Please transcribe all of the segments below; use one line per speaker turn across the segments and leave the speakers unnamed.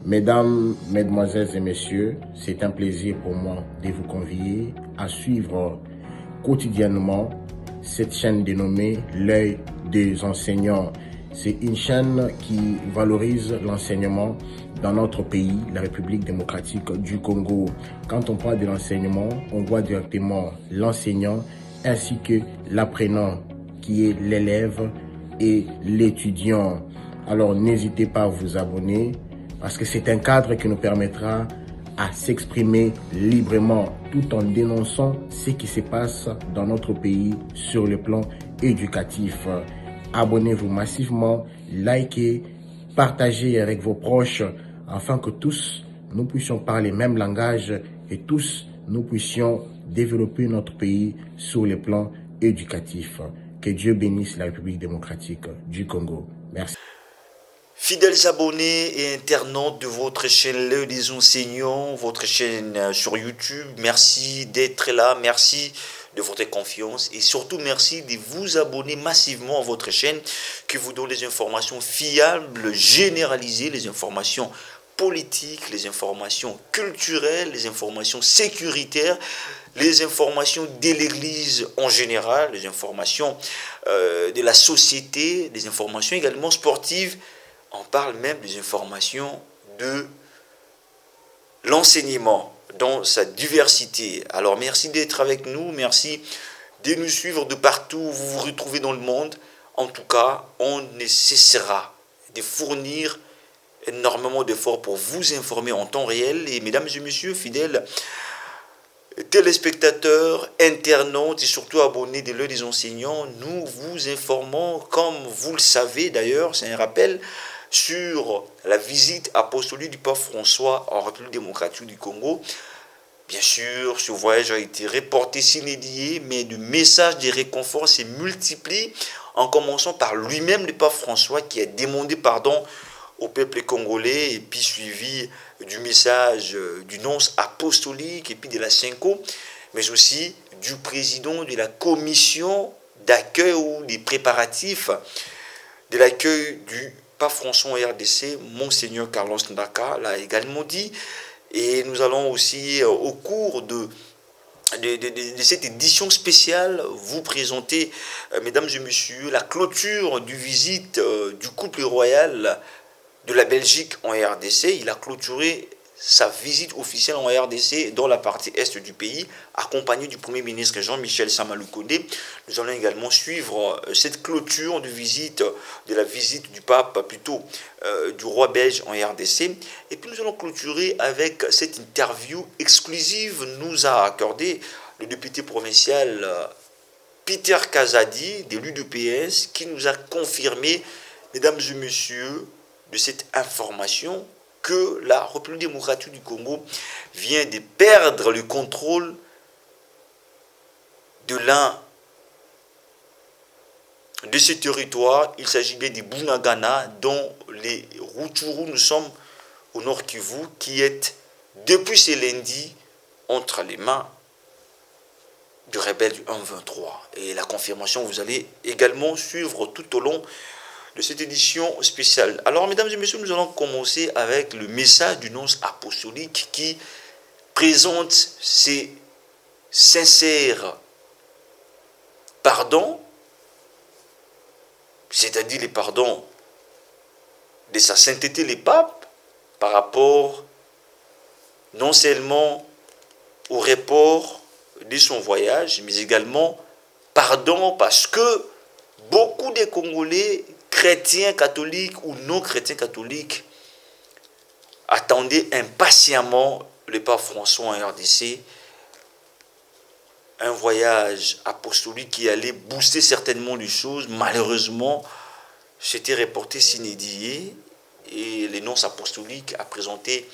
Mesdames, Mesdemoiselles et Messieurs, c'est un plaisir pour moi de vous convier à suivre quotidiennement cette chaîne dénommée L'œil des enseignants. C'est une chaîne qui valorise l'enseignement dans notre pays, la République démocratique du Congo. Quand on parle de l'enseignement, on voit directement l'enseignant ainsi que l'apprenant qui est l'élève et l'étudiant. Alors n'hésitez pas à vous abonner parce que c'est un cadre qui nous permettra à s'exprimer librement tout en dénonçant ce qui se passe dans notre pays sur le plan éducatif. Abonnez-vous massivement, likez, partagez avec vos proches afin que tous nous puissions parler le même langage et tous nous puissions développer notre pays sur le plan éducatif. Que Dieu bénisse la République démocratique du Congo. Merci.
Fidèles abonnés et internautes de votre chaîne L'œil des enseignants, votre chaîne sur YouTube, merci d'être là, merci de votre confiance et surtout merci de vous abonner massivement à votre chaîne qui vous donne les informations fiables, généralisées, les informations politiques, les informations culturelles, les informations sécuritaires, les informations de l'Église en général, les informations de la société, les informations également sportives. On parle même des informations de l'enseignement dans sa diversité. Alors merci d'être avec nous, merci de nous suivre de partout où vous vous retrouvez dans le monde. En tout cas, on ne cessera de fournir énormément d'efforts pour vous informer en temps réel. Et mesdames et messieurs, fidèles téléspectateurs, internautes et surtout abonnés de l'œil des enseignants, nous vous informons, comme vous le savez d'ailleurs, c'est un rappel, sur la visite apostolique du pape François en République démocratique du Congo. Bien sûr, ce voyage a été reporté sine die, mais le message de réconfort s'est multiplié, en commençant par lui-même, le pape François, qui a demandé pardon au peuple congolais, et puis suivi du message du nonce apostolique, et puis de la Cinco, mais aussi du président de la commission d'accueil ou des préparatifs de l'accueil du pape François en RDC, Monseigneur Carlos Ndaka l'a également dit. Et nous allons aussi, au cours de cette édition spéciale, vous présenter, mesdames et messieurs, la clôture du visite du couple royal de la Belgique en RDC. Il a clôturé sa visite officielle en RDC dans la partie est du pays, accompagné du Premier ministre Jean-Michel Samaloukonde. Nous allons également suivre cette clôture de visite, de la visite du pape, plutôt du roi belge en RDC. Et puis nous allons clôturer avec cette interview exclusive nous a accordé le député provincial Peter Kazadi de l'UDPS, qui nous a confirmé, mesdames et messieurs, de cette information que la République démocratique du Congo vient de perdre le contrôle de l'un de ces territoires. Il s'agit bien du Bunagana, dont les Rutshuru, nous sommes au Nord Kivu, qui est depuis ce lundi entre les mains du rebelle du 1-23. Et la confirmation, vous allez également suivre tout au long de cette édition spéciale. Alors, mesdames et messieurs, nous allons commencer avec le message du nonce apostolique qui présente ses sincères pardons, c'est-à-dire les pardons de sa sainteté, les papes, par rapport non seulement au report de son voyage, mais également pardon parce que beaucoup de Congolais, chrétiens catholiques ou non chrétiens catholiques, attendaient impatiemment le pape François en RDC, un voyage apostolique qui allait booster certainement les choses. Malheureusement, c'était reporté sine die, et le nonce apostolique a présenté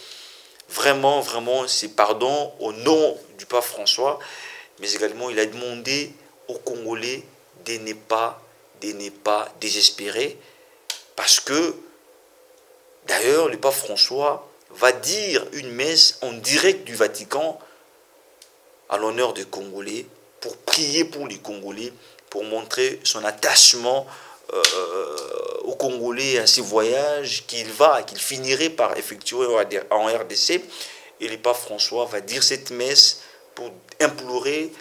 vraiment ses pardons au nom du pape François, mais également il a demandé aux Congolais de ne pas désespérer, parce que d'ailleurs le pape François va dire une messe en direct du Vatican à l'honneur des Congolais, pour prier pour les Congolais, pour montrer son attachement aux Congolais à ces voyages qu'il finirait par effectuer en RDC. Et le pape François va dire cette messe pour implorer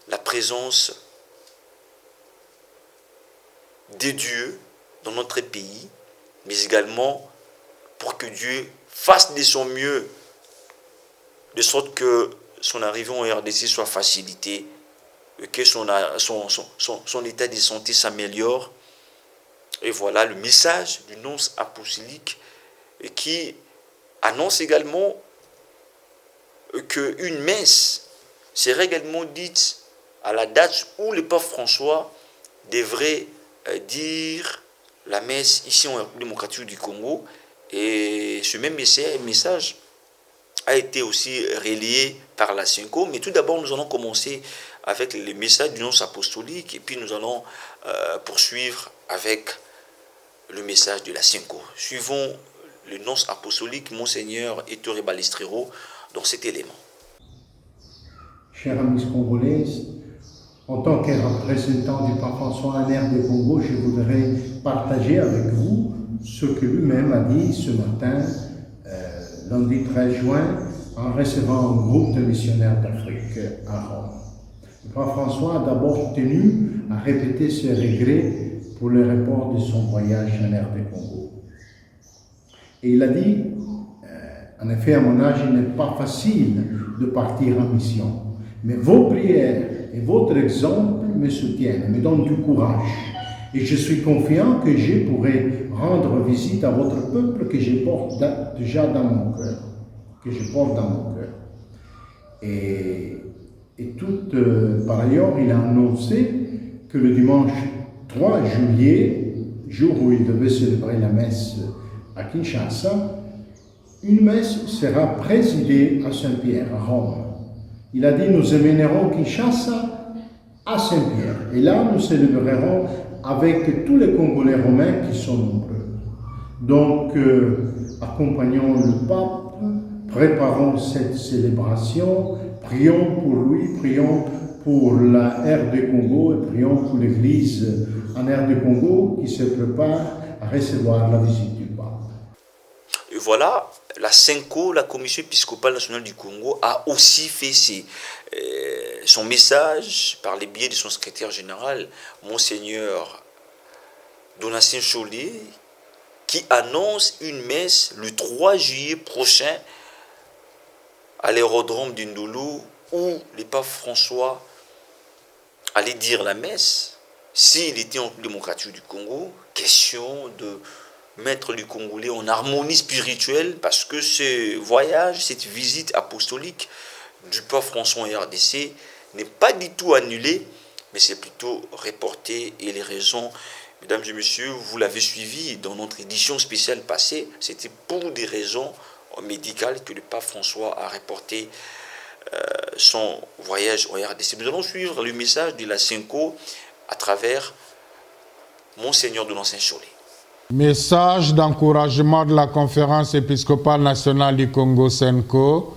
la présence de Dieu dans notre pays, mais également pour que Dieu fasse de son mieux, de sorte que son arrivée en RDC soit facilitée, que son état de santé s'améliore. Et voilà le message du nonce apostolique qui annonce également qu'une messe serait également dite à la date où le pape François devrait dire la messe ici en République démocratique du Congo. Et ce même message a été aussi relayé par la SENCO. Mais tout d'abord, nous allons commencer avec le message du nonce apostolique et puis nous allons poursuivre avec le message de la SENCO. Suivons le nonce apostolique, Monseigneur Ettore Balestrero, dans cet élément.
Chers amis congolais, en tant que représentant du pape François en RD Congo, je voudrais partager avec vous ce que lui-même a dit ce matin, lundi 13 juin, en recevant un groupe de missionnaires d'Afrique à Rome. Le pape François a d'abord tenu à répéter ses regrets pour le report de son voyage en RD Congo. Et il a dit, en effet, à mon âge, il n'est pas facile de partir en mission. Mais vos prières et votre exemple me soutiennent, me donnent du courage. Et je suis confiant que je pourrai rendre visite à votre peuple que je porte déjà dans mon cœur. Et par ailleurs, il a annoncé que le dimanche 3 juillet, jour où il devait célébrer la messe à Kinshasa, une messe sera présidée à Saint-Pierre, à Rome. Il a dit, nous emmènerons Kinshasa à Saint-Pierre. Et là, nous célébrerons avec tous les Congolais romains qui sont nombreux. Donc, accompagnons le pape, préparons cette célébration, prions pour lui, prions pour la RD Congo et prions pour l'Église en RD Congo qui se prépare à recevoir la visite du pape.
Et voilà, la SENCO, la Commission épiscopale nationale du Congo, a aussi fait son message par le biais de son secrétaire général, Monseigneur Donatien Chollet, qui annonce une messe le 3 juillet prochain à l'aérodrome d'Indolo, où le pape François allait dire la messe. S'il était en démocratie du Congo, question de mettre les Congolais en harmonie spirituelle, parce que ce voyage, cette visite apostolique du pape François en RDC n'est pas du tout annulée, mais c'est plutôt reporté. Et les raisons, mesdames et messieurs, vous l'avez suivi dans notre édition spéciale passée, c'était pour des raisons médicales que le pape François a reporté son voyage en RDC. Nous allons suivre le message de la SENCO à travers Monseigneur Donatien Chollet.
Message d'encouragement de la Conférence épiscopale nationale du Congo SENCO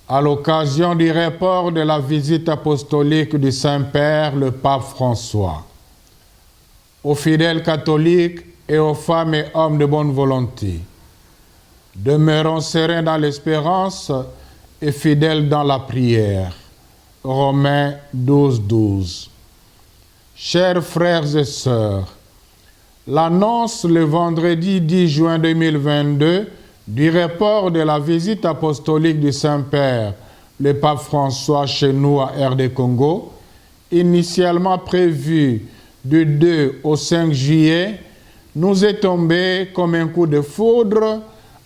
à l'occasion du report de la visite apostolique du Saint-Père, le pape François. Aux fidèles catholiques et aux femmes et hommes de bonne volonté, demeurons sereins dans l'espérance et fidèles dans la prière. Romains 12, 12. Chers frères et sœurs, l'annonce le vendredi 10 juin 2022 du report de la visite apostolique du Saint-Père, le pape François chez nous à RD Congo, initialement prévue du 2 au 5 juillet, nous est tombée comme un coup de foudre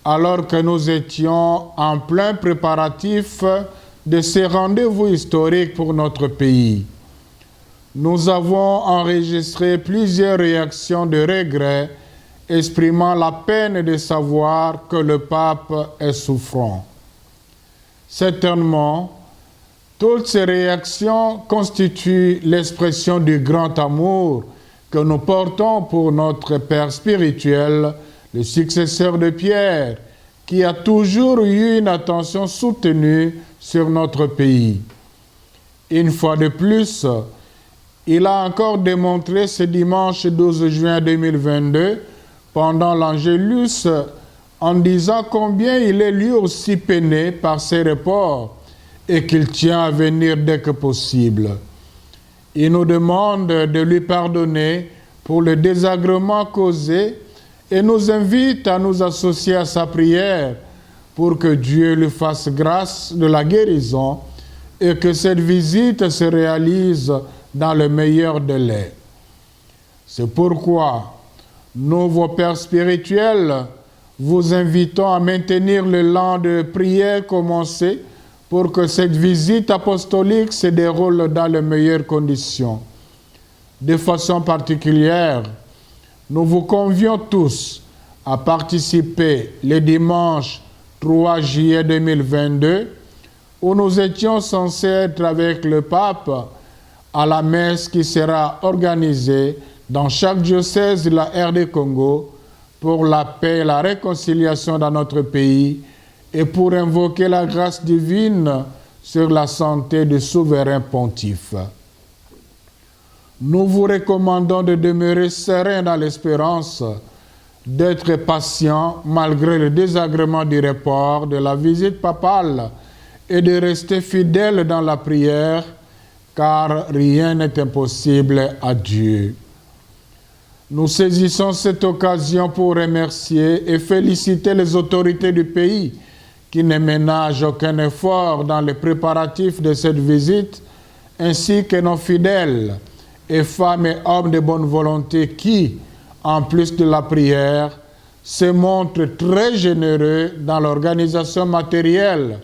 alors que nous étions en plein préparatif de ces rendez-vous historiques pour notre pays. Nous avons enregistré plusieurs réactions de regret exprimant la peine de savoir que le pape est souffrant. Certainement, toutes ces réactions constituent l'expression du grand amour que nous portons pour notre Père spirituel, le successeur de Pierre, qui a toujours eu une attention soutenue sur notre pays. Une fois de plus, Il a encore démontré ce dimanche 12 juin 2022 pendant l'Angélus en disant combien il est lui aussi peiné par ces reports et qu'il tient à venir dès que possible. Il nous demande de lui pardonner pour le désagrément causé et nous invite à nous associer à sa prière pour que Dieu lui fasse grâce de la guérison et que cette visite se réalise dans le meilleur délai. C'est pourquoi nous, vos pères spirituels, vous invitons à maintenir l'élan de prière commencé pour que cette visite apostolique se déroule dans les meilleures conditions. De façon particulière, nous vous convions tous à participer le dimanche 3 juillet 2022, où nous étions censés être avec le pape à la messe qui sera organisée dans chaque diocèse de la RD Congo pour la paix et la réconciliation dans notre pays et pour invoquer la grâce divine sur la santé du souverain pontife. Nous vous recommandons de demeurer serein dans l'espérance, d'être patient malgré le désagrément du report de la visite papale et de rester fidèle dans la prière, car rien n'est impossible à Dieu. Nous saisissons cette occasion pour remercier et féliciter les autorités du pays qui ne ménagent aucun effort dans les préparatifs de cette visite, ainsi que nos fidèles et femmes et hommes de bonne volonté qui, en plus de la prière, se montrent très généreux dans l'organisation matérielle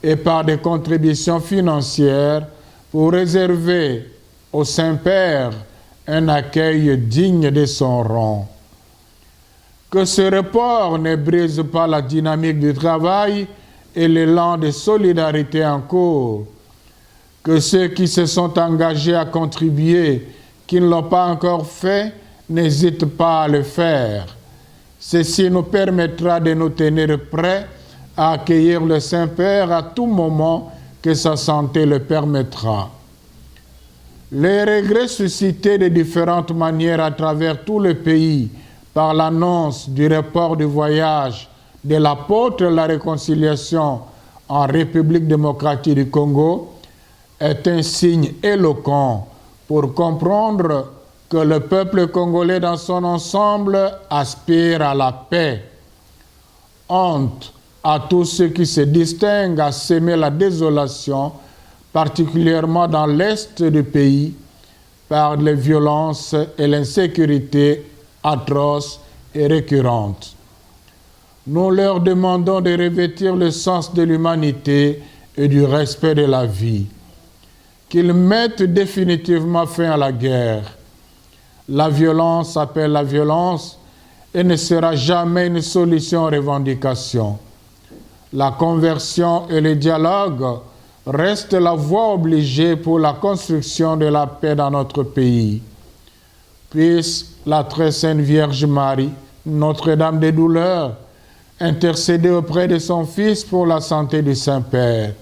et par des contributions financières pour réserver au Saint-Père un accueil digne de son rang. Que ce report ne brise pas la dynamique du travail et l'élan de solidarité en cours. Que ceux qui se sont engagés à contribuer, qui ne l'ont pas encore fait, n'hésitent pas à le faire. Ceci nous permettra de nous tenir prêts à accueillir le Saint-Père à tout moment que sa santé le permettra. Les regrets suscités de différentes manières à travers tout le pays par l'annonce du report du voyage de l'apôtre de la réconciliation en République démocratique du Congo est un signe éloquent pour comprendre que le peuple congolais dans son ensemble aspire à la paix. Honte à tous ceux qui se distinguent à semer la désolation, particulièrement dans l'est du pays, par les violences et l'insécurité atroces et récurrentes. Nous leur demandons de revêtir le sens de l'humanité et du respect de la vie, qu'ils mettent définitivement fin à la guerre. La violence appelle la violence et ne sera jamais une solution aux revendications. La conversion et le dialogue restent la voie obligée pour la construction de la paix dans notre pays. Puisse la très sainte Vierge Marie, Notre-Dame des douleurs, intercéder auprès de son Fils pour la santé du Saint-Père.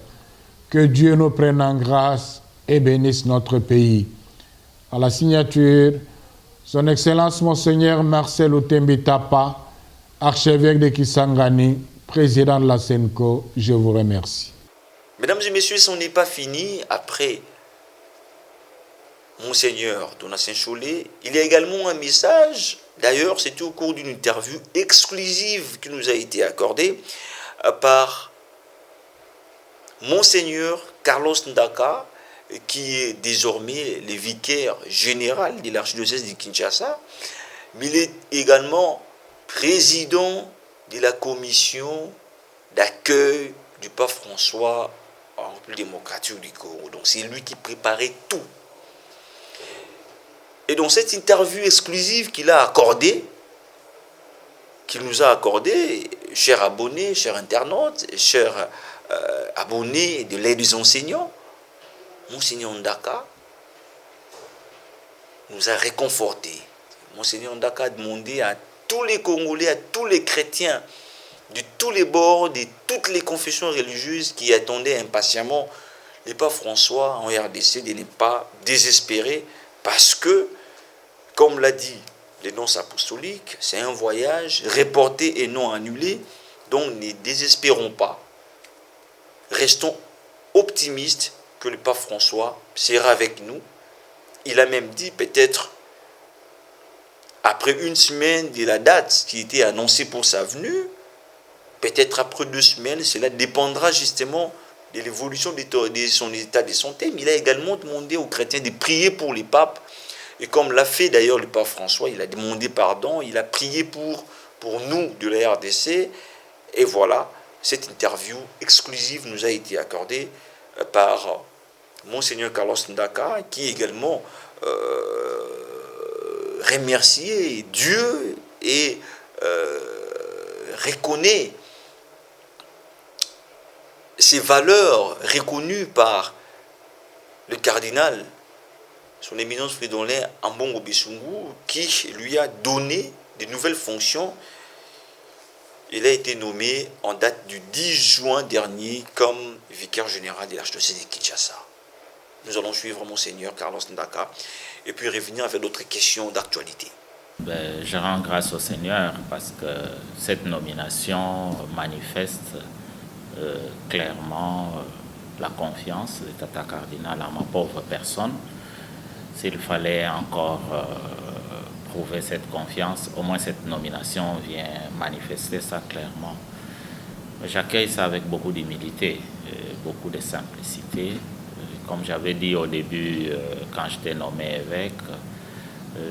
Que Dieu nous prenne en grâce et bénisse notre pays. À la signature, Son Excellence Monseigneur Marcel Outembi Tapa, archevêque de Kisangani, président de la SENCO, je vous remercie.
Mesdames et messieurs, ce n'est pas fini. Après Monseigneur Donatien Cholet, il y a également un message. D'ailleurs, c'était au cours d'une interview exclusive qui nous a été accordée par Monseigneur Carlos Ndaka, qui est désormais le vicaire général de l'archidiocèse de Kinshasa, mais il est également président de la commission d'accueil du pape François en République démocratique du Congo. Donc c'est lui qui préparait tout. Et dans cette interview exclusive qu'il a accordée, qu'il nous a accordée, chers abonnés, chers internautes, chers abonnés de l'aide des enseignants, Monseigneur Ndaka nous a réconfortés. Monseigneur Ndaka a demandé à tous les Congolais, à tous les chrétiens, de tous les bords, de toutes les confessions religieuses qui attendaient impatiemment le pape François en RDC, de ne pas désespérer Parce que, comme l'a dit l'énonce apostolique, c'est un voyage reporté et non annulé, donc ne désespérons pas. Restons optimistes que le pape François sera avec nous. Il a même dit peut-être après une semaine de la date qui était annoncée pour sa venue, peut-être après 2 semaines, cela dépendra justement de l'évolution de son état de santé. Mais il a également demandé aux chrétiens de prier pour les papes. Et comme l'a fait d'ailleurs le pape François, il a demandé pardon, il a prié pour nous de la RDC. Et voilà, cette interview exclusive nous a été accordée par Monseigneur Carlos Ndaka, qui également remercié Dieu et reconnaît ces valeurs reconnues par le cardinal, son éminence Fridolin Ambongo Bisungu, qui lui a donné de nouvelles fonctions. Il a été nommé en date du 10 juin dernier comme vicaire général de l'archidiocèse de Kinshasa. Nous allons suivre Monseigneur Carlos Ndaka et puis revenir avec d'autres questions d'actualité.
Je rends grâce au Seigneur parce que cette nomination manifeste clairement la confiance du Tata Cardinal en ma pauvre personne. S'il fallait encore prouver cette confiance, au moins cette nomination vient manifester ça clairement. J'accueille ça avec beaucoup d'humilité, beaucoup de simplicité. Comme j'avais dit au début, quand j'étais nommé évêque,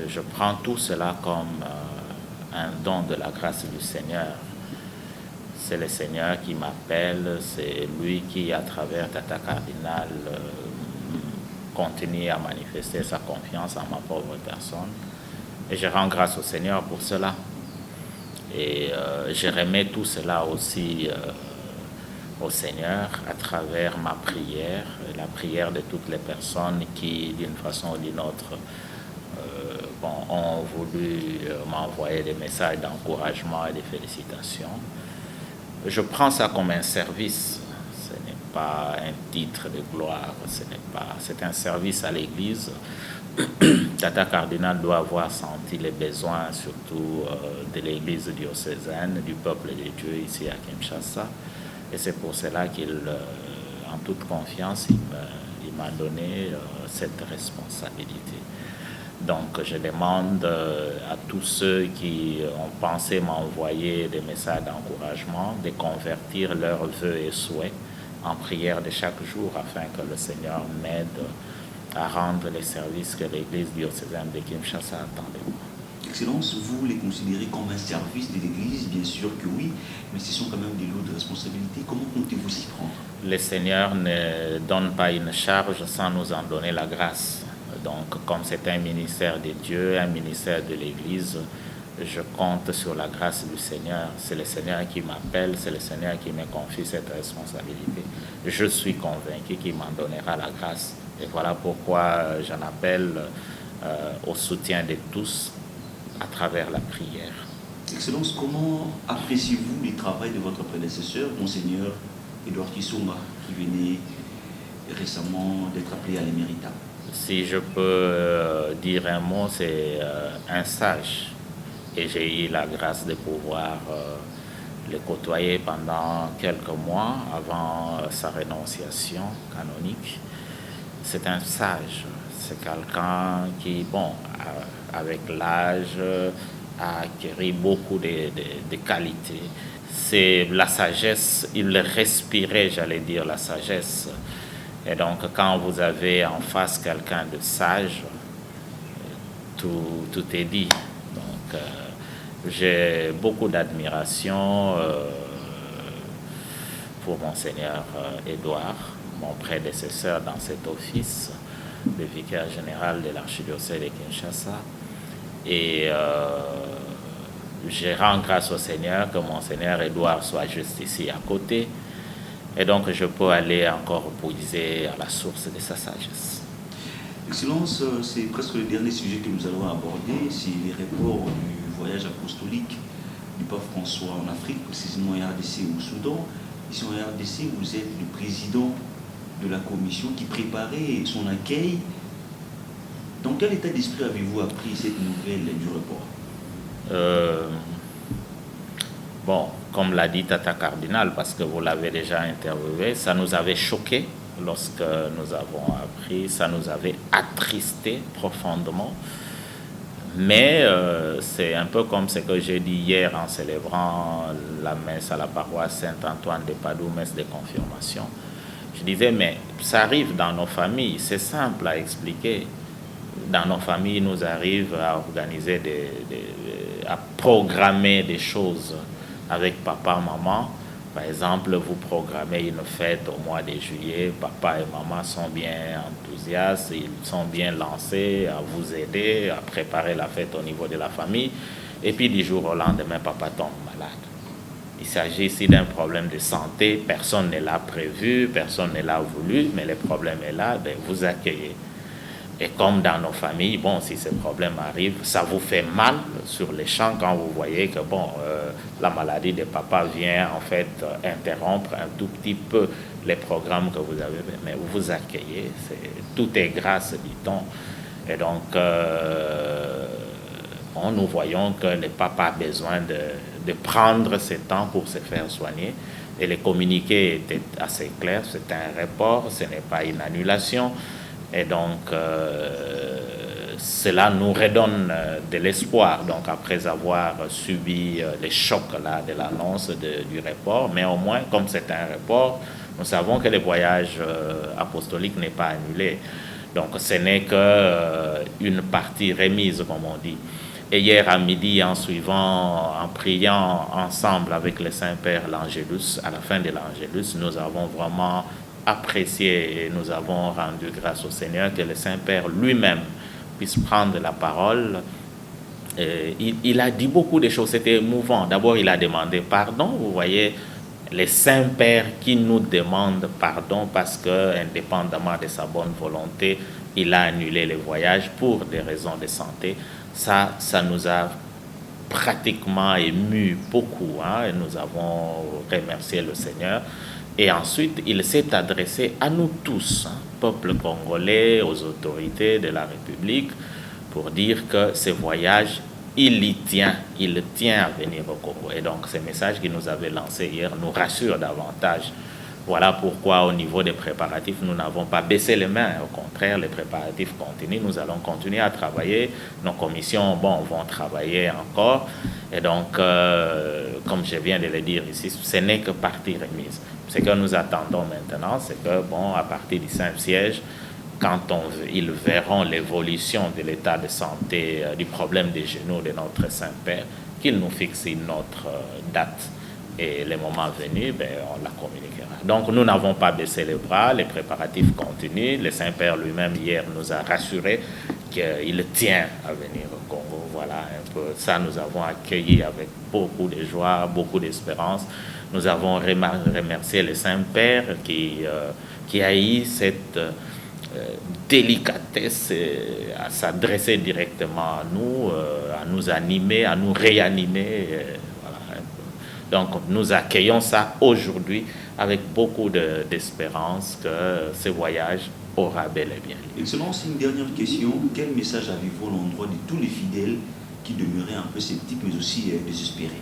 je prends tout cela comme un don de la grâce du Seigneur. C'est le Seigneur qui m'appelle, c'est lui qui, à travers Tata Cardinal, continue à manifester sa confiance en ma pauvre personne. Et je rends grâce au Seigneur pour cela. Et je remets tout cela aussi au Seigneur à travers ma prière, la prière de toutes les personnes qui, d'une façon ou d'une autre, ont voulu m'envoyer des messages d'encouragement et de félicitations. Je prends ça comme un service. Ce n'est pas un titre de gloire, c'est un service à l'Église. Tata Cardinal doit avoir senti les besoins, surtout de l'Église diocésaine, du peuple de Dieu ici à Kinshasa. Et c'est pour cela qu'il, en toute confiance, il m'a donné cette responsabilité. Donc je demande à tous ceux qui ont pensé m'envoyer des messages d'encouragement de convertir leurs vœux et souhaits en prière de chaque jour afin que le Seigneur m'aide à rendre les services que l'Église diocésaine de Kinshasa attend de moi.
Excellence, vous les considérez comme un service de l'Église? Bien sûr que oui, mais ce sont quand même des lots de responsabilité. Comment comptez-vous s'y prendre?
Le Seigneur ne donne pas une charge sans nous en donner la grâce. Donc, comme c'est un ministère de Dieu, un ministère de l'Église, je compte sur la grâce du Seigneur. C'est le Seigneur qui m'appelle, c'est le Seigneur qui me confie cette responsabilité. Je suis convaincu qu'il m'en donnera la grâce. Et voilà pourquoi j'en appelle au soutien de tous à travers la prière.
Excellence, comment appréciez-vous le travail de votre prédécesseur, Monseigneur Edouard Kissonga, qui venait récemment d'être appelé à l'éméritat?
Si je peux dire un mot, c'est un sage. Et j'ai eu la grâce de pouvoir le côtoyer pendant quelques mois avant sa rénonciation canonique. C'est un sage. C'est quelqu'un qui, avec l'âge, a acquis beaucoup de qualités. C'est la sagesse, il respirait, j'allais dire, la sagesse. Et donc, quand vous avez en face quelqu'un de sage, tout est dit. Donc, j'ai beaucoup d'admiration pour Monseigneur Édouard, mon prédécesseur dans cet office de vicaire général de l'archidiocèse de Kinshasa. Et je rends grâce au Seigneur que Monseigneur Édouard soit juste ici à côté. Et donc, je peux aller encore puiser à la source de sa sagesse.
Excellence, c'est presque le dernier sujet que nous allons aborder, c'est les rapports du voyage apostolique du pape François en Afrique, précisément en RDC ou au Soudan. Ici en RDC, vous êtes le président de la commission qui préparait son accueil Dans quel état d'esprit avez-vous appris cette nouvelle du report?
Bon, comme l'a dit Tata Cardinal, parce que vous l'avez déjà interviewé, ça nous avait choqué lorsque nous avons appris, ça nous avait attristé profondément. Mais c'est un peu comme ce que j'ai dit hier en célébrant la messe à la paroisse Saint-Antoine de Padoue, messe de confirmation. Je disais, mais ça arrive dans nos familles, c'est simple à expliquer. Dans nos familles, il nous arrive à organiser, à programmer des choses avec papa, maman. Par exemple, vous programmez une fête au mois de juillet, papa et maman sont bien enthousiastes, ils sont bien lancés à vous aider, à préparer la fête au niveau de la famille. Et puis du jour au lendemain, papa tombe malade. Il s'agit ici d'un problème de santé, personne ne l'a prévu, personne ne l'a voulu, mais le problème est là, ben vous accueillez. Et comme dans nos familles, bon, si ce problème arrive, ça vous fait mal sur les champs quand vous voyez que, bon, la maladie de papa vient en fait interrompre un tout petit peu les programmes que vous avez, mais vous vous accueillez, tout est grâce, dit-on. Et donc, bon, nous voyons que le papa a besoin de prendre ce temps pour se faire soigner. Et le communiqué était assez clair, c'est un report, ce n'est pas une annulation. Et donc, cela nous redonne de l'espoir. Donc, après avoir subi les chocs là, de l'annonce du report, mais au moins, comme c'est un report, nous savons que le voyage apostolique n'est pas annulé. Donc, ce n'est qu'une partie remise, comme on dit. Et hier à midi, en priant ensemble avec le Saint-Père l'Angélus, à la fin de l'Angélus, nous avons vraiment apprécié et nous avons rendu grâce au Seigneur que le Saint-Père lui-même puisse prendre la parole. Il a dit beaucoup de choses, c'était émouvant. D'abord, il a demandé pardon. Vous voyez, le Saint-Père qui nous demande pardon parce que, indépendamment de sa bonne volonté, il a annulé le voyage pour des raisons de santé. Ça nous a pratiquement ému beaucoup, hein, et nous avons remercié le Seigneur. Et ensuite, il s'est adressé à nous tous, hein, peuple congolais, aux autorités de la République, pour dire que ce voyage, il tient à venir au Congo. Et donc, ce message qu'il nous avait lancé hier nous rassure davantage. Voilà pourquoi, au niveau des préparatifs, nous n'avons pas baissé les mains. Au contraire, les préparatifs continuent. Nous allons continuer à travailler. Nos commissions, bon, vont travailler encore. Et donc, comme je viens de le dire ici, ce n'est que partie remise. Ce que nous attendons maintenant, c'est que, bon, à partir du Saint-Siège, quand ils verront l'évolution de l'état de santé, du problème des genoux de notre Saint-Père, qu'ils nous fixent une autre date. Et le moment venu, ben, on la communiquera. Donc, nous n'avons pas baissé les bras, les préparatifs continuent. Le Saint-Père lui-même, hier, nous a rassuré qu'il tient à venir au Congo. Voilà un peu ça, nous avons accueilli avec beaucoup de joie, beaucoup d'espérance. Nous avons remercié le Saint-Père qui a eu cette délicatesse à s'adresser directement à nous animer, à nous réanimer. Donc, nous accueillons ça aujourd'hui avec beaucoup d'espérance que ce voyage aura bel et bien lieu.
Excellence, une dernière question. Quel message avez-vous à l'endroit de tous les fidèles qui demeuraient un peu sceptiques, mais aussi désespérés?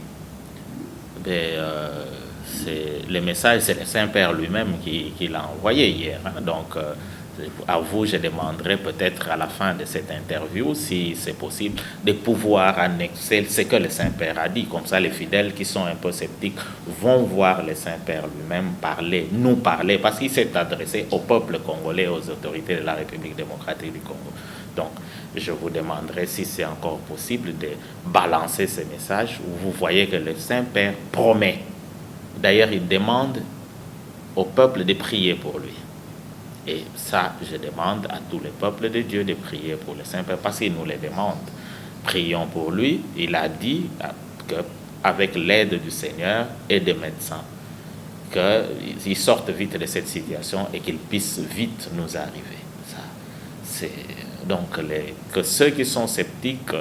Le message, c'est le Saint-Père lui-même qui l'a envoyé hier. Hein. Donc, à vous, je demanderai peut-être à la fin de cette interview, si c'est possible, de pouvoir annexer ce que le Saint-Père a dit. Comme ça, les fidèles qui sont un peu sceptiques vont voir le Saint-Père lui-même nous parler, parce qu'il s'est adressé au peuple congolais, aux autorités de la République démocratique du Congo. Donc, je vous demanderai si c'est encore possible de balancer ce message où vous voyez que le Saint-Père promet. D'ailleurs, il demande au peuple de prier pour lui. Et ça, je demande à tous les peuples de Dieu de prier pour le Saint-Père, parce qu'il nous le demande. Prions pour lui. Il a dit qu'avec l'aide du Seigneur et des médecins, qu'il sorte vite de cette situation et qu'il puisse vite nous arriver. Ça, c'est donc que ceux qui sont sceptiques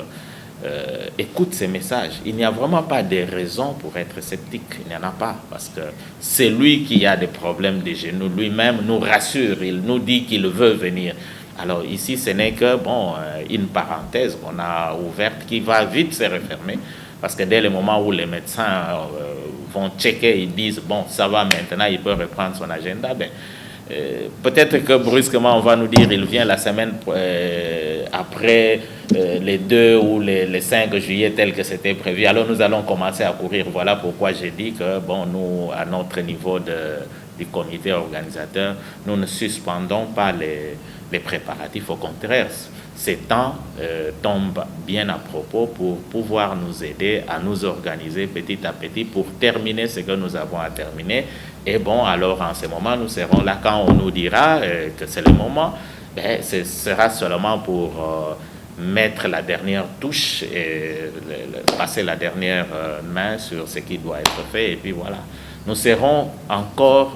écoutent ces messages. Il n'y a vraiment pas de raison pour être sceptique. Il n'y en a pas, parce que c'est lui qui a des problèmes de genoux. Lui-même nous rassure. Il nous dit qu'il veut venir. Alors ici, ce n'est que une parenthèse qu'on a ouverte qui va vite se refermer, parce que dès le moment où les médecins vont checker, ils disent bon, ça va maintenant, il peut reprendre son agenda, peut-être que brusquement on va nous dire il vient la semaine après les 2 ou les 5 juillet tel que c'était prévu. Alors nous allons commencer à courir. Voilà pourquoi j'ai dit que nous, à notre niveau du comité organisateur, nous ne suspendons pas les préparatifs. Au contraire, ces temps tombent bien à propos pour pouvoir nous aider à nous organiser petit à petit pour terminer ce que nous avons à terminer. Et alors en ce moment, nous serons là quand on nous dira que c'est le moment. Ce sera seulement pour mettre la dernière touche et passer la dernière main sur ce qui doit être fait. Et puis voilà, nous serons encore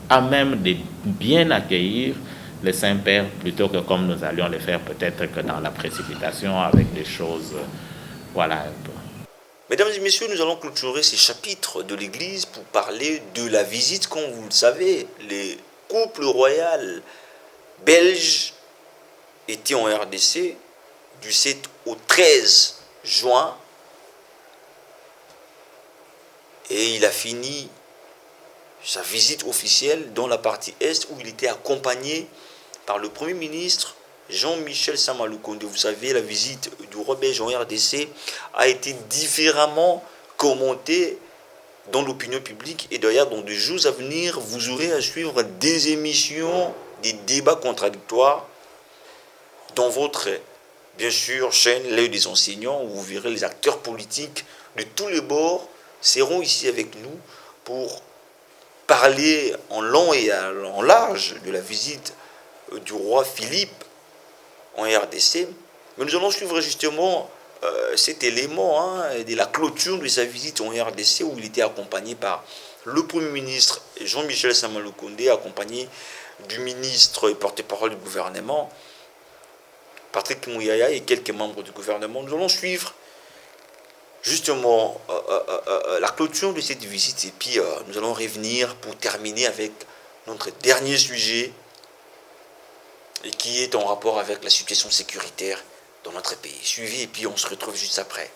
à même de bien accueillir les Saints-Pères plutôt que comme nous allions le faire peut-être que dans la précipitation avec des choses, voilà un peu.
Mesdames et messieurs, nous allons clôturer ces chapitres de l'Église pour parler de la visite. Comme vous le savez, les couples royaux belges étaient en RDC du 7 au 13 juin et il a fini sa visite officielle dans la partie Est où il était accompagné par le Premier ministre Jean-Michel Sama Lukonde. Vous savez, la visite du roi belge en RDC a été différemment commentée dans l'opinion publique. Et d'ailleurs, dans les jours à venir, vous aurez à suivre des émissions, des débats contradictoires dans votre, bien sûr, chaîne L'œil des enseignants, où vous verrez les acteurs politiques de tous les bords seront ici avec nous pour parler en long et en large de la visite du roi Philippe en RDC, mais nous allons suivre justement cet élément de la clôture de sa visite en RDC où il était accompagné par le Premier ministre Jean-Michel Sama Lukonde, accompagné du ministre et porte-parole du gouvernement Patrick Mouyaya et quelques membres du gouvernement. Nous allons suivre justement la clôture de cette visite et puis nous allons revenir pour terminer avec notre dernier sujet et qui est en rapport avec la situation sécuritaire dans notre pays. Suivez et puis on se retrouve juste après.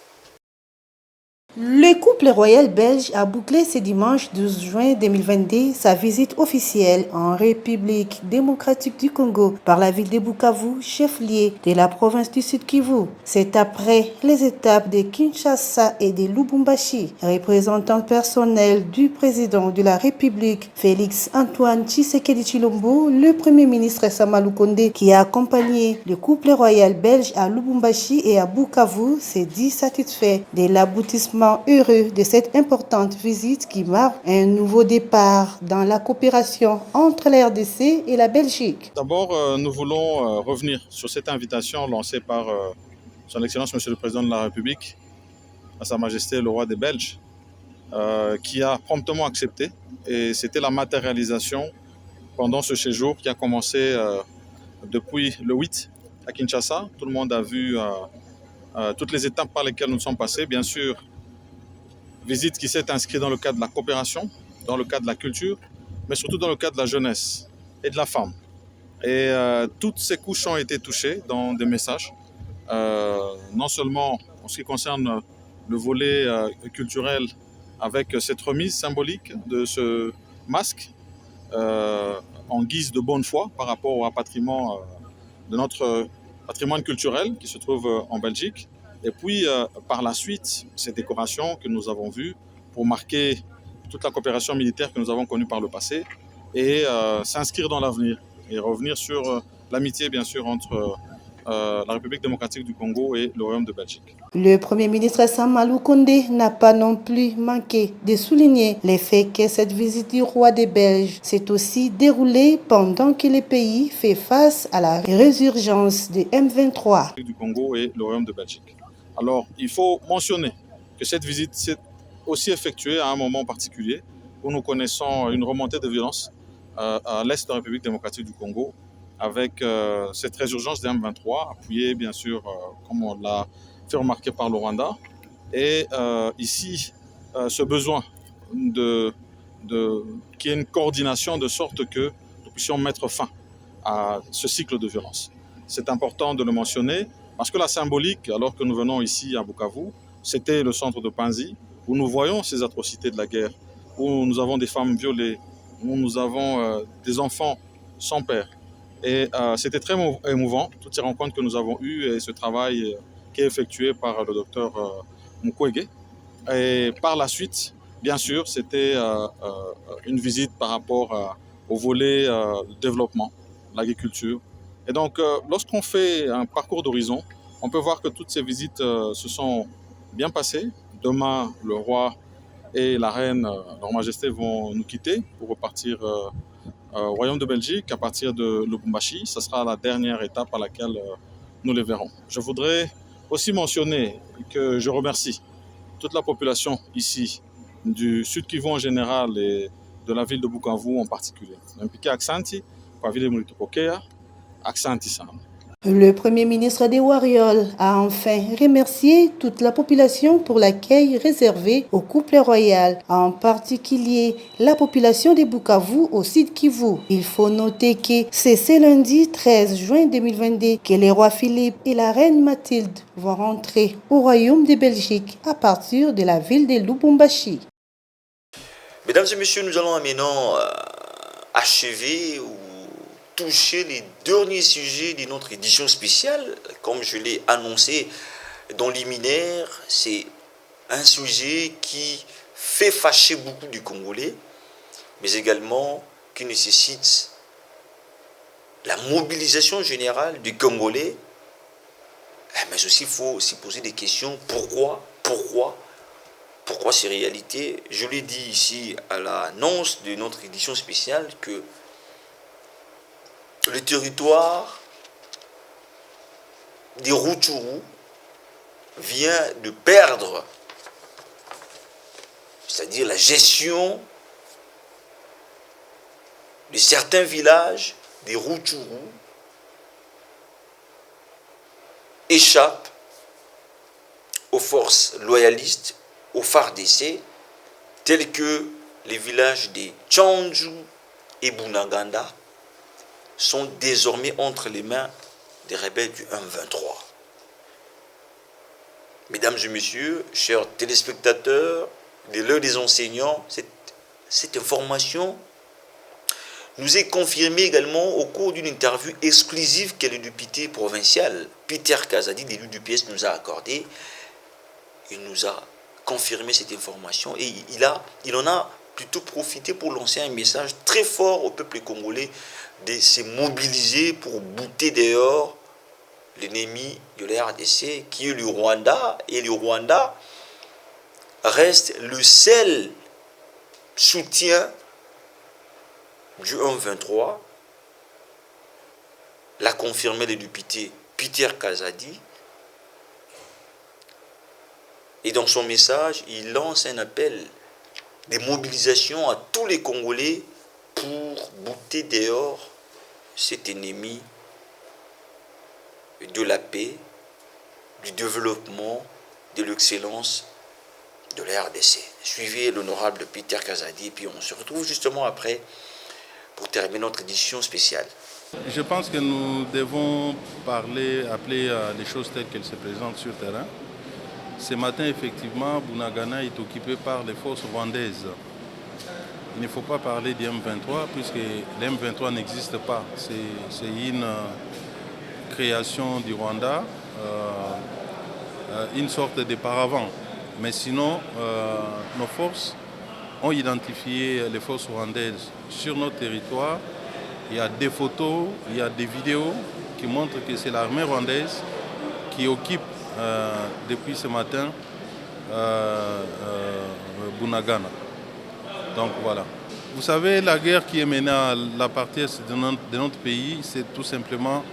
Le couple royal belge a bouclé ce dimanche 12 juin 2022 sa visite officielle en République démocratique du Congo par la ville de Bukavu, chef-lieu de la province du Sud Kivu. C'est après les étapes de Kinshasa et de Lubumbashi. Représentant personnel du président de la République, Félix Antoine Tshisekedi Tshilombo, le premier ministre Sama Lukonde, qui a accompagné le couple royal belge à Lubumbashi et à Bukavu, s'est dit satisfait de l'aboutissement heureux de cette importante visite qui marque un nouveau départ dans la coopération entre la RDC et la Belgique.
D'abord, nous voulons revenir sur cette invitation lancée par Son Excellence Monsieur le Président de la République, à Sa Majesté le Roi des Belges, qui a promptement accepté. Et c'était la matérialisation pendant ce séjour qui a commencé depuis le 8 à Kinshasa. Tout le monde a vu toutes les étapes par lesquelles nous sommes passés. Bien sûr, visite qui s'est inscrite dans le cadre de la coopération, dans le cadre de la culture, mais surtout dans le cadre de la jeunesse et de la femme. Et toutes ces couches ont été touchées dans des messages, non seulement en ce qui concerne le volet culturel avec cette remise symbolique de ce masque en guise de bonne foi par rapport au rapatriement de notre patrimoine culturel qui se trouve en Belgique. Et puis, par la suite, ces décorations que nous avons vues pour marquer toute la coopération militaire que nous avons connue par le passé et s'inscrire dans l'avenir et revenir sur l'amitié, bien sûr, entre la République démocratique du Congo et le Royaume de Belgique.
Le Premier ministre Sama Lukonde n'a pas non plus manqué de souligner le fait que cette visite du roi des Belges s'est aussi déroulée pendant que le pays fait face à la résurgence de M23.
Du Congo et le Royaume de Belgique. Alors, il faut mentionner que cette visite s'est aussi effectuée à un moment particulier où nous connaissons une remontée de violence à l'est de la République démocratique du Congo avec cette résurgence des M23, appuyée bien sûr, comme on l'a fait remarquer par le Rwanda. Et ici, ce besoin qu'il y ait une coordination de sorte que nous puissions mettre fin à ce cycle de violence. c'est important de le mentionner, parce que la symbolique, alors que nous venons ici à Bukavu, c'était le centre de Panzi, où nous voyons ces atrocités de la guerre, où nous avons des femmes violées, où nous avons des enfants sans père. Et c'était très émouvant, toutes ces rencontres que nous avons eues et ce travail qui est effectué par le docteur Mukwege. Et par la suite, bien sûr, c'était une visite par rapport au volet développement, l'agriculture. Et donc, lorsqu'on fait un parcours d'horizon, on peut voir que toutes ces visites se sont bien passées. Demain, le roi et la reine, leur majesté, vont nous quitter pour repartir au Royaume de Belgique à partir de Lubumbashi. Ce sera la dernière étape à laquelle nous les verrons. Je voudrais aussi mentionner que je remercie toute la population ici, du Sud Kivu en général et de la ville de Bukavu en particulier. Mpiki Aksanti, kwa vile mulitupokea, Aksanti sana.
Le Premier ministre des Warriors a enfin remercié toute la population pour l'accueil réservé au couple royal, en particulier la population de Bukavu au Sud Kivu. Il faut noter que c'est ce lundi 13 juin 2022 que les rois Philippe et la reine Mathilde vont rentrer au Royaume de Belgique à partir de la ville de Lubumbashi.
Mesdames et messieurs, nous allons maintenant achever ou toucher les derniers sujets de notre édition spéciale. Comme je l'ai annoncé dans liminaire, c'est un sujet qui fait fâcher beaucoup de Congolais, mais également qui nécessite la mobilisation générale du Congolais. Mais aussi, il faut s'y poser des questions. Pourquoi ces réalités? Je l'ai dit ici à l'annonce de notre édition spéciale que le territoire des Rutshuru vient de perdre, c'est-à-dire la gestion de certains villages des Rutshuru échappe aux forces loyalistes, aux FARDC, tels que les villages de Tchandju et Bunaganda sont désormais entre les mains des rebelles du M23. Mesdames et messieurs, chers téléspectateurs de l'heure des enseignants, cette information nous est confirmée également au cours d'une interview exclusive que le député provincial Peter Kazadi, de l'UDPS, nous a accordée. Il nous a confirmé cette information et il en a plutôt profité pour lancer un message très fort au peuple congolais de se mobiliser pour bouter dehors l'ennemi de la RDC qui est le Rwanda, et le Rwanda reste le seul soutien du M23, l'a confirmé le député Peter Kazadi. Et dans son message, il lance un appel de mobilisation à tous les Congolais pour bouter dehors cet ennemi de la paix, du développement, de l'excellence de la RDC. Suivez l'honorable Peter Kazadi, et puis on se retrouve justement après pour terminer notre édition spéciale.
Je pense que nous devons appeler les choses telles qu'elles se présentent sur le terrain. Ce matin, effectivement, Bunagana est occupé par les forces rwandaises. Il ne faut pas parler du M23 puisque le M23 n'existe pas. C'est une création du Rwanda, une sorte de paravent. Mais sinon, nos forces ont identifié les forces rwandaises sur notre territoire. Il y a des photos, il y a des vidéos qui montrent que c'est l'armée rwandaise qui occupe depuis ce matin Bunagana. Donc voilà. Vous savez, la guerre qui est menée à la partie de notre pays, c'est tout simplement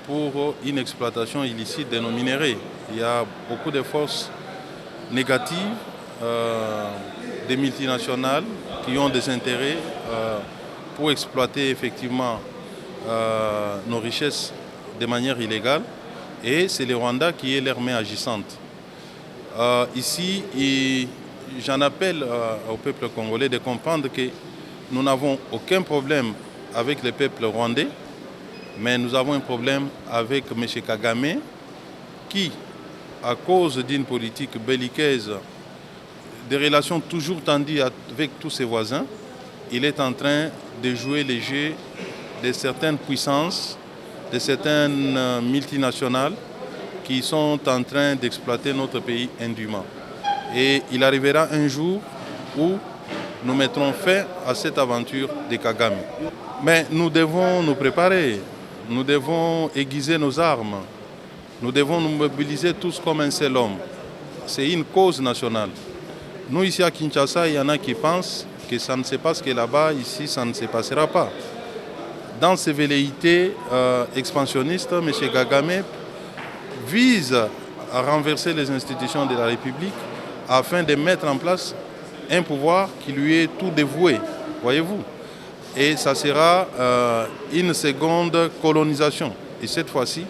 pour une exploitation illicite de nos minéraux. Il y a beaucoup de forces négatives, des multinationales qui ont des intérêts pour exploiter effectivement nos richesses de manière illégale. Et c'est le Rwanda qui est leur main agissante. Ici, j'en appelle au peuple congolais de comprendre que nous n'avons aucun problème avec le peuple rwandais. Mais nous avons un problème avec M. Kagame qui, à cause d'une politique belliqueuse, des relations toujours tendues avec tous ses voisins, il est en train de jouer les jeux de certaines puissances, de certaines multinationales qui sont en train d'exploiter notre pays indûment. Et il arrivera un jour où nous mettrons fin à cette aventure de Kagame. Mais nous devons nous préparer, nous devons aiguiser nos armes, nous devons nous mobiliser tous comme un seul homme. C'est une cause nationale. Nous, ici à Kinshasa, il y en a qui pensent que ça ne se passe que là-bas, ici, ça ne se passera pas. Dans ces velléités expansionnistes, M. Kagame vise à renverser les institutions de la République afin de mettre en place un pouvoir qui lui est tout dévoué, voyez-vous. Et ça sera une seconde colonisation. Et cette fois-ci,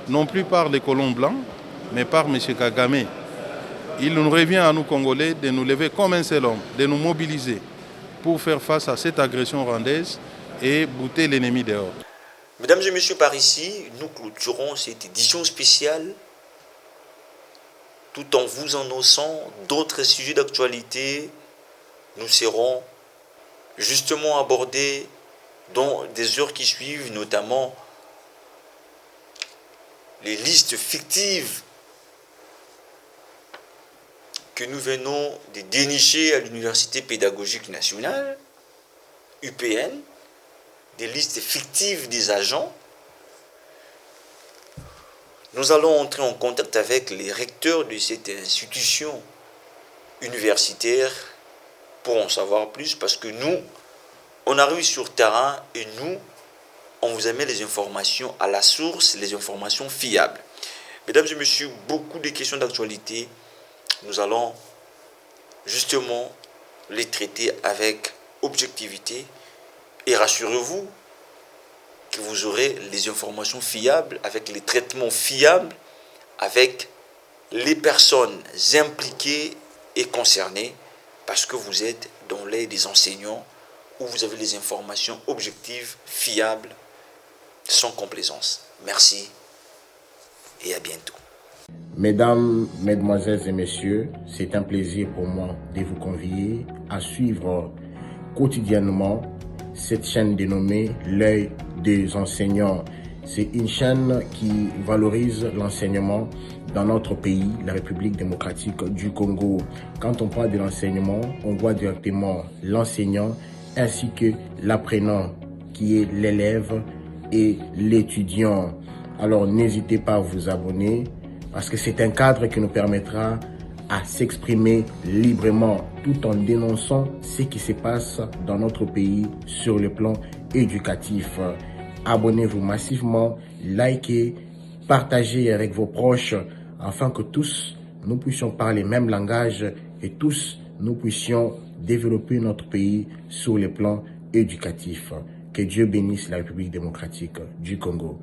non plus par les colons blancs, mais par M. Kagame. Il nous revient à nous Congolais de nous lever comme un seul homme, de nous mobiliser pour faire face à cette agression rwandaise et bouter l'ennemi dehors.
Mesdames et messieurs, par ici, nous clôturons cette édition spéciale tout en vous annonçant d'autres sujets d'actualité. Nous serons justement abordés dans des heures qui suivent, notamment les listes fictives que nous venons de dénicher à l'Université pédagogique nationale, UPN, des listes fictives des agents. Nous allons entrer en contact avec les recteurs de cette institution universitaire pour en savoir plus, parce que nous, on arrive sur terrain et nous, on vous amène les informations à la source, les informations fiables. Mesdames et messieurs, beaucoup de questions d'actualité, nous allons justement les traiter avec objectivité et rassurez-vous que vous aurez les informations fiables, avec les traitements fiables, avec les personnes impliquées et concernées, parce que vous êtes dans l'aide des enseignants où vous avez les informations objectives, fiables, sans complaisance. Merci et à bientôt.
Mesdames, Mesdemoiselles et Messieurs, c'est un plaisir pour moi de vous convier à suivre quotidiennement cette chaîne dénommée L'œil des enseignants. C'est une chaîne qui valorise l'enseignement dans notre pays, la République démocratique du Congo. Quand on parle de l'enseignement, on voit directement l'enseignant ainsi que l'apprenant qui est l'élève et l'étudiant. Alors n'hésitez pas à vous abonner parce que c'est un cadre qui nous permettra à s'exprimer librement tout en dénonçant ce qui se passe dans notre pays sur le plan éducatif. Abonnez-vous massivement, likez, partagez avec vos proches afin que tous nous puissions parler le même langage et tous nous puissions développer notre pays sur le plan éducatif. Que Dieu bénisse la République démocratique du Congo.